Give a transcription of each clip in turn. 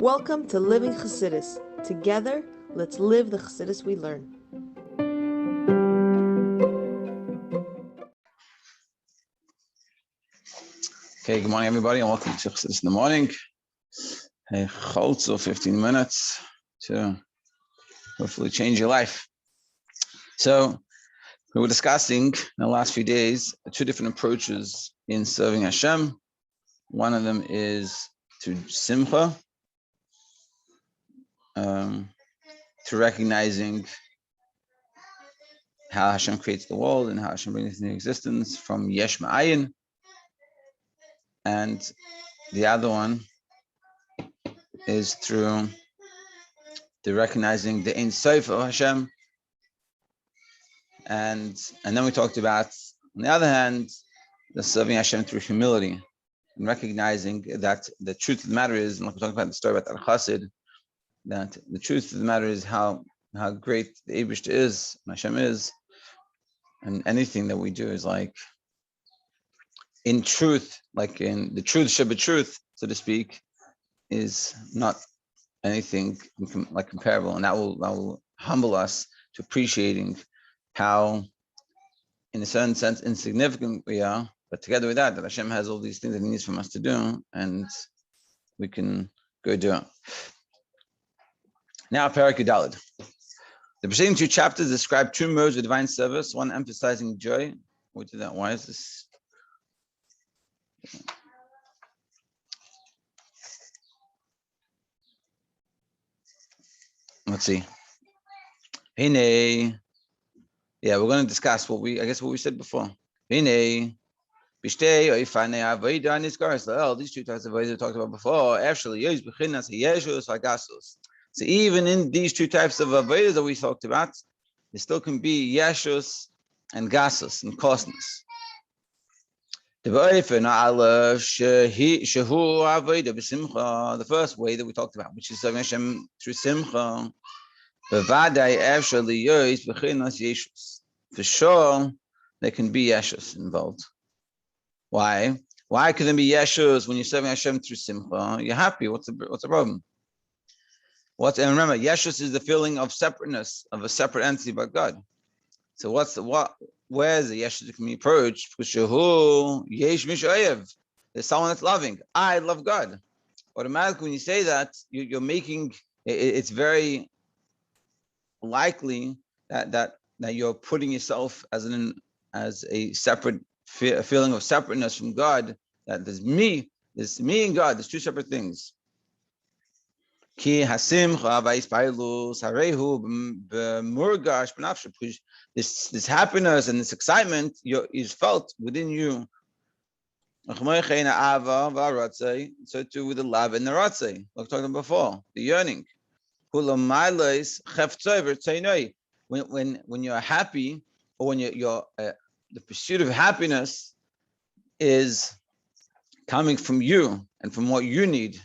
Welcome to Living Chassidus. Together, let's live the Chassidus we learn. Okay, good morning, everybody, and welcome to Chassidus in the morning. Heichaltzu, 15 minutes to hopefully change your life. So, we were discussing in the last few days two different approaches in serving Hashem. One of them is through simchah, to recognizing how Hashem creates the world and how Hashem brings it into existence from yesh ma'ayin. And the other one is through the recognizing the Ein Sof of Hashem. And then we talked about, on the other hand, the serving Hashem through humility and recognizing that the truth of the matter is, and like we talked about the story about Al-Chassid, that the truth of the matter is how great the Eibishter is, Hashem is, and anything that we do is like, in truth, like in the truth, Shabbat truth, so to speak, is not anything like comparable, and that will humble us to appreciating how, in a certain sense, insignificant we are. But together with that Hashem has all these things that He needs from us to do, and we can go do it. Now, Perek Yudalid. The preceding two chapters describe two modes of divine service, one emphasizing joy. We did that. Why is this? Let's see. Hine. Yeah, we're going to discuss what we said before. Hine. Bishtei oifane avodah nisgaras. These two types of avodah we talked about before. Actually, yois bechinas yeshus vagasus. So even in these two types of avodah that we talked about, there still can be yeshus and gasus and closeness. The first way that we talked about, which is serving Hashem through simcha, for sure there can be yeshus involved. Why? Why can there be yeshus when you're serving Hashem through simcha? You're happy. What's the problem? And remember, yeshus is the feeling of separateness, of a separate entity by God. So where's the yeshus that can be approached? There's someone that's loving. I love God. Automatically, when you say that, you're making it's very likely that you're putting yourself as a separate feeling of separateness from God. That there's me and God. There's two separate things. This happiness and this excitement is felt within you. So too with the love and the ratzeh, like we talked about before, the yearning. When you're happy, or when the pursuit of happiness is coming from you and from what you need.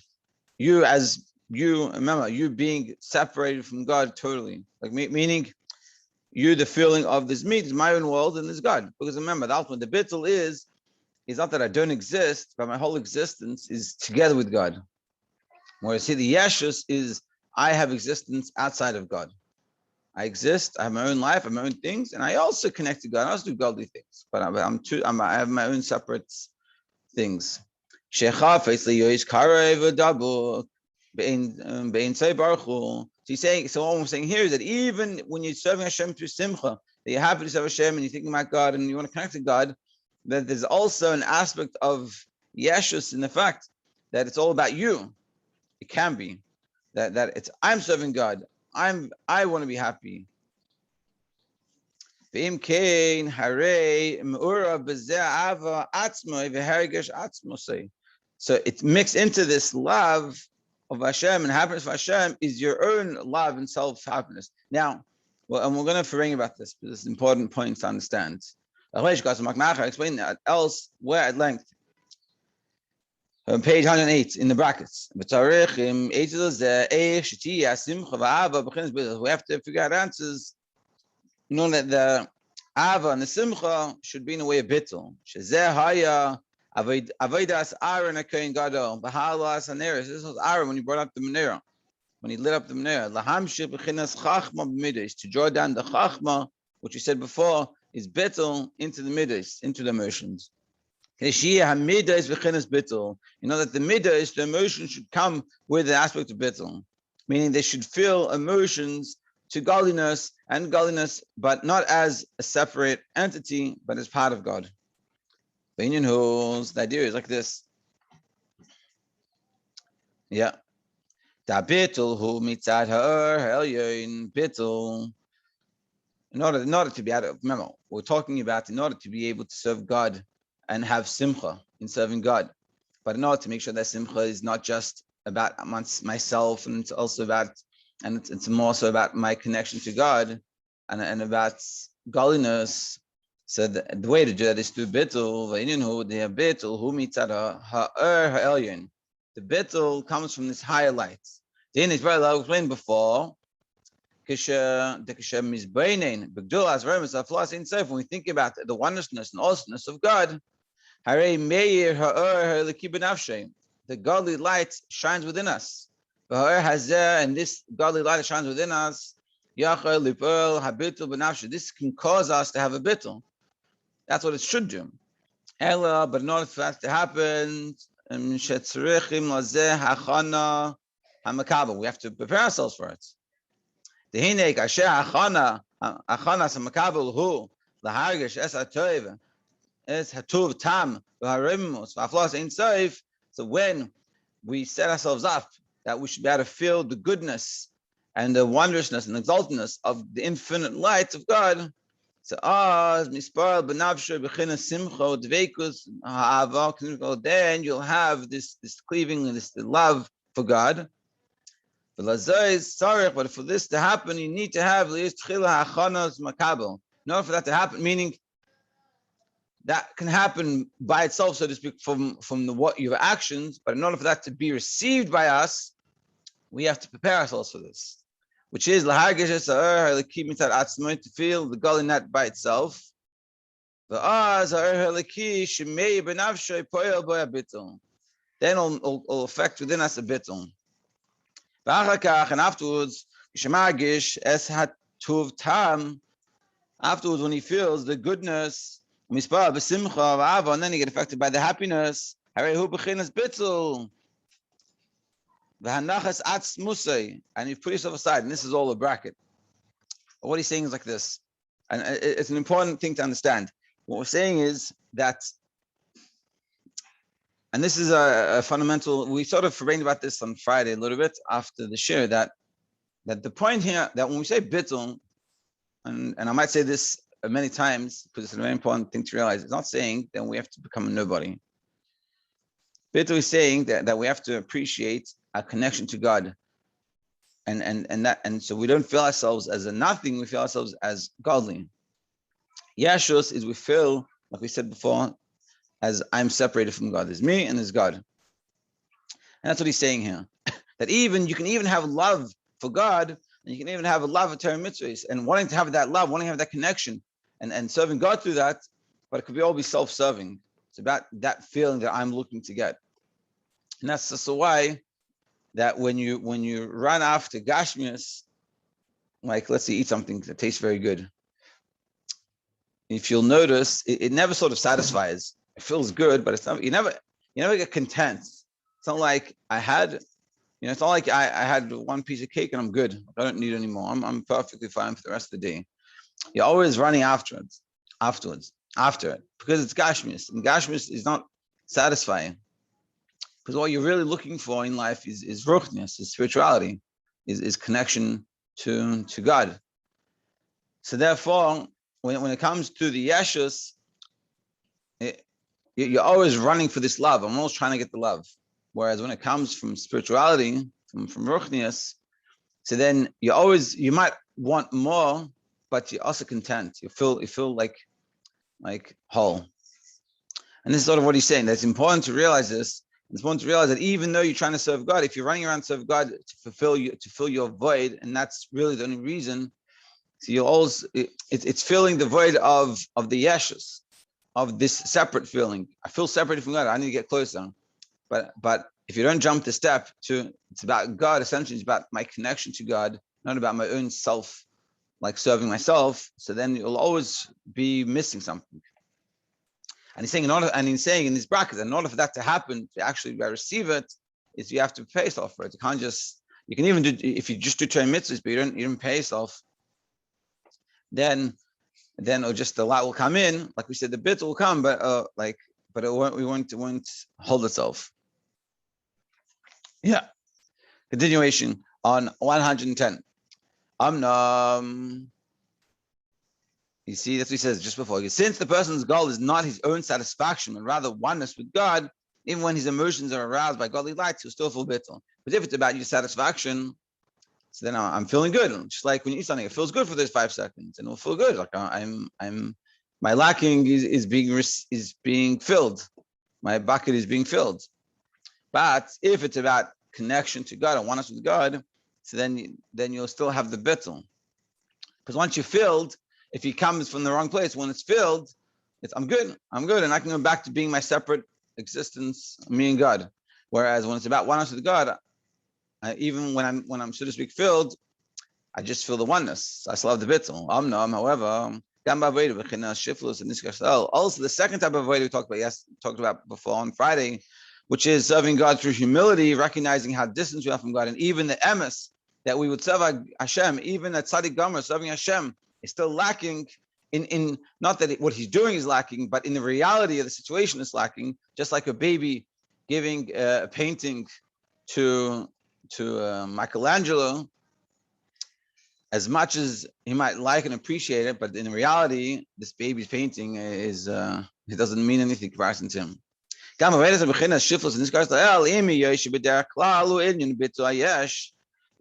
Remember, you being separated from God totally, like meaning you, the feeling of this me, is my own world, and there's God. Because remember, the ultimate, the bittul is not that I don't exist, but my whole existence is together with God. Whereas here, the yeshus is I have existence outside of God. I exist, I have my own life, I have my own things, and I also connect to God. I also do godly things, but I have my own separate things. So he's saying, so what I'm saying here is that even when you're serving Hashem through simcha, that you're happy to serve Hashem and you're thinking about God and you want to connect to God, that there's also an aspect of yeshus in the fact that it's all about you. It can be that it's I'm serving God. I want to be happy. So it's mixed into this love of Hashem, and happiness for Hashem is your own love and self-happiness. Now, and we're going to ring about this, because it's an important point to understand. I explain that elsewhere at length. On page 108 in the brackets. We have to figure out answers. You know that the Ava and the Simcha should be in a way of bittul. Avodas Aaron a Kohen Gadol, Bahalas Haneres. This was Aaron when he brought up the menorah, when he lit up the menorah. Lahamshir b'chinas chachma b'midos, to draw down the chachma, which we said before, is bittul into the midos, into the emotions. You know that the midos, the emotions should come with the aspect of bittul, meaning they should feel emotions to godliness, but not as a separate entity, but as part of God. The idea is like this. Yeah. Da bittul who mitzad ha'elyon bittul. In order to be able to remember, we're talking about in order to be able to serve God and have simchah in serving God, but in order to make sure that simchah is not just about myself, and it's also about, and it's more so about my connection to God and about godliness. So the way to do that is through bittul. The bittul who mitzad ha'elyon. The bittul comes from this higher light. Then it's very well explained before. When we think about the wondrousness and awesomeness of God, the godly light shines within us. And this godly light that shines within us, this can cause us to have a bittul. That's what it should do. But in order for that to happen, we have to prepare ourselves for it. The hinek asher achana samakabel hu lahargish es hatoiv es hatuv tam v'harimus v'aflos ein soif. So when we set ourselves up that we should be able to feel the goodness and the wondrousness and exaltedness of the infinite light of God, so mispar b'navshe b'chinas simcha dveikus ha'ava, then you'll have this cleaving and this love for God. But for this to happen, you need to have in order for that to happen, meaning that can happen by itself, so to speak, from your actions. But in order for that to be received by us, we have to prepare ourselves for this, which is to feel the God in that by itself. Then it'll affect within us a bittul. And afterwards, afterwards, when he feels the goodness, and then he gets affected by the happiness, and you put yourself aside, and this is all a bracket. But what he's saying is like this, and it's an important thing to understand. What we're saying is that, and this is a fundamental, we sort of arranged about this on Friday a little bit after the shir, that the point here, that when we say bittul, and I might say this many times because it's a very important thing to realize, it's not saying that we have to become a nobody. Bittul is saying that we have to appreciate our connection to God. And so we don't feel ourselves as a nothing, we feel ourselves as godly. Yeshus is we feel, like we said before, as I'm separated from God. There's me and there's God. And that's what he's saying here. That you can even have love for God, and you can even have a love for Torah mitzvahs, and wanting to have that love, wanting to have that connection, and serving God through that, but it could all be self-serving. It's about that feeling that I'm looking to get. And that's just why that when you run after gashmias, like let's say eat something that tastes very good, if you'll notice, it never sort of satisfies. It feels good, but it's not. You never get content. It's not like I had one piece of cake and I'm good. I don't need any more. I'm perfectly fine for the rest of the day. You're always running after it, because it's gashmis, and gashmis is not satisfying. Because what you're really looking for in life is ruchnius, is spirituality, is connection to God. So therefore, when it comes to the yeshus, you're always running for this love. I'm always trying to get the love. Whereas when it comes from spirituality, from ruchnius, so then you might want more, but you're also content. You feel like whole. And this is sort of what he's saying. That it's important to realize this. It's important to realize that even though you're trying to serve God, if you're running around to serve God to fill your void, and that's really the only reason, so you'll always it's filling the void of the yeshus, of this separate feeling. I feel separated from God. I need to get closer. But if you don't jump the step to, it's about God. Essentially, it's about my connection to God, not about my own self, like serving myself. So then you'll always be missing something. And he's saying, in these brackets, in order for that to happen, to actually receive it, is you have to pay yourself for it. You can't just, you can even do, if you just do Torah mitzvahs, but you don't pay yourself, then just the light will come in, like we said, the bit will come, but it won't hold itself. Yeah. Continuation on 110. You see, that's what he says just before. Since the person's goal is not his own satisfaction, but rather oneness with God, even when his emotions are aroused by godly lights, he'll still feel bittul. But if it's about your satisfaction, so then I'm feeling good. Just like when you eat something, it feels good for those 5 seconds, and it'll feel good. Like my lacking is being filled. My bucket is being filled. But if it's about connection to God and oneness with God, so then you'll still have the bittul. Because once you're filled, if he comes from the wrong place, when it's filled, I'm good, and I can go back to being my separate existence, me and God. Whereas when it's about oneness with God, even when I'm so to speak filled, I just feel the oneness. I still have the bittul. However, also the second type of avodah we talked about before on Friday, which is serving God through humility, recognizing how distant we are from God, and even the emes that we would serve Hashem, even at Tzaddik Gomer serving Hashem, is still lacking in not that what he's doing is lacking, but in the reality of the situation is lacking. Just like a baby giving a painting to Michelangelo, as much as he might like and appreciate it, but in reality, this baby's painting it doesn't mean anything in comparison to him.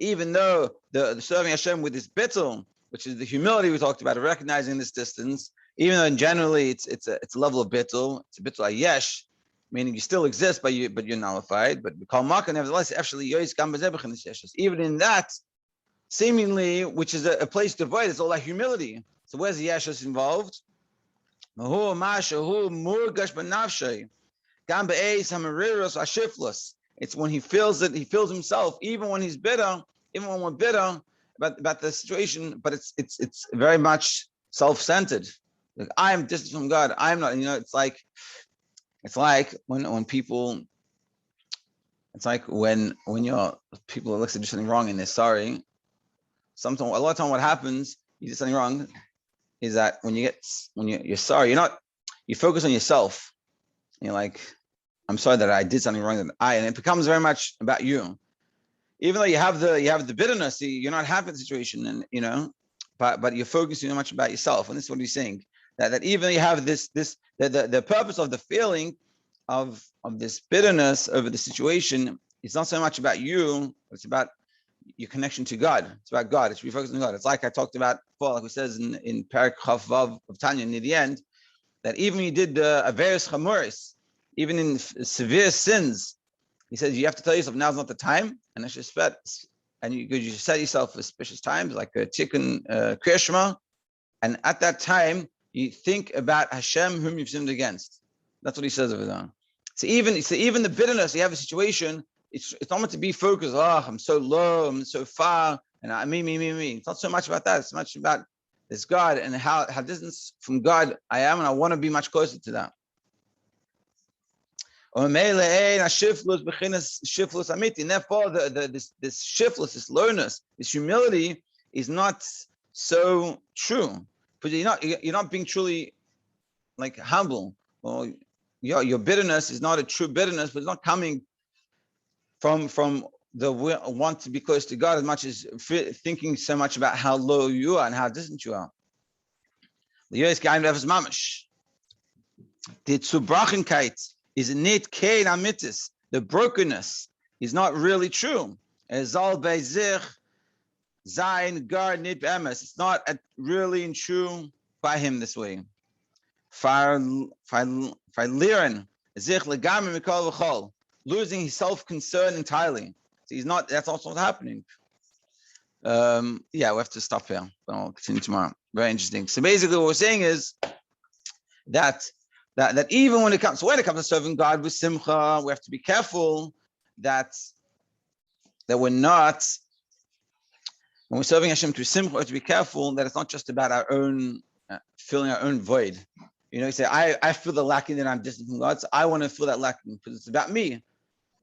Even though the serving Hashem with this bittul, which is the humility we talked about, recognizing this distance, even though generally it's a level of bittul, it's a bittul ayesh, meaning you still exist, but you're nullified. But nevertheless, actually, even in that, seemingly, which is a place devoid, it's all that humility. So where's the yeshus involved? It's when he feels it, he feels himself, even when he's bitter, even when we're bitter about the situation, but it's very much self-centered. Like, I am distant from God. I'm not, it's like when people, it's like when your people are do something wrong and they're sorry. Sometimes, a lot of time, what happens, you did something wrong, is that when you're sorry, you focus on yourself. You're like, I'm sorry that I did something wrong, and it becomes very much about you. Even though you have the bitterness, you're not happy with the situation, and but you're focusing so much about yourself. And this is what he's saying, that even though you have the purpose of the feeling of this bitterness over the situation, it's not so much about you, it's about your connection to God. It's about God. It's refocusing on God. It's like I talked about before, like it says in Parak Chaf Vav of Tanya near the end, that even when you did Averis Chamuris, even in severe sins, he says you have to tell yourself now's not the time, and you set yourself for auspicious times, like a Tikkun Kriya Shema, and at that time you think about Hashem whom you've sinned against. That's what he says over there. So even the bitterness, you have a situation, it's not meant to be focused. Oh, I'm so low, I'm so far, and me. It's not so much about that. It's much about this God and how distant from God I am, and I want to be much closer to that. And therefore, this shiftless, this lowness, this humility is not so true, because you're not being truly like humble. Or your bitterness is not a true bitterness, but it's not coming from the want to be close to God as much as thinking so much about how low you are and how distant you are. The Zubrachenkeit is nit kein amitis. The brokenness is not really true. Ezal bei sich sein gar nit beemes. It's not really and true by him this way. Verlieren sich legamim mikol v'chol. Losing his self-concern entirely. So that's also what's happening. We have to stop here, but I'll continue tomorrow. Very interesting. So basically what we're saying is that That even when it comes to serving God with simcha, we have to be careful that we're not, when we're serving Hashem through simcha, we have to be careful that it's not just about our own filling our own void. You say, I feel the lacking that I'm distant from God, so I want to feel that lacking because it's about me. It's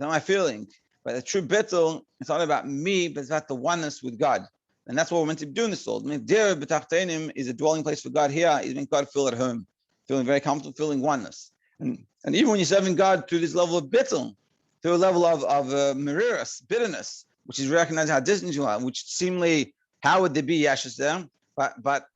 not my feeling. But the true bittul, it's not about me, but it's about the oneness with God. And that's what we're meant to be doing this all. Dir b'tachtenim is a dwelling place for God here. Is making God feel at home, feeling very comfortable, feeling oneness. And even when you're serving God through this level of bittul, through a level of meriras, bitterness, which is recognizing how distant you are, which seemingly, how would there be yeshus there? But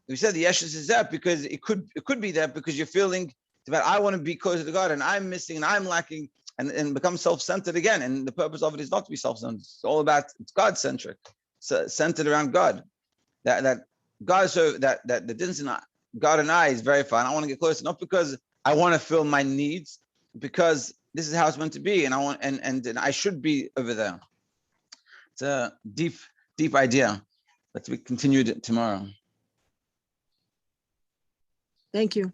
we said the yeshus is there because it could be there because you're feeling about, I want to be closer to God and I'm missing and I'm lacking, and become self-centered again. And the purpose of it is not to be self-centered. It's all about, it's God-centric, centered around God. That God, so that the distance in God and I is very fine. I want to get closer, not because I want to fill my needs, because this is how it's meant to be, and I want and I should be over there. It's a deep idea. Let's be continued tomorrow. Thank you.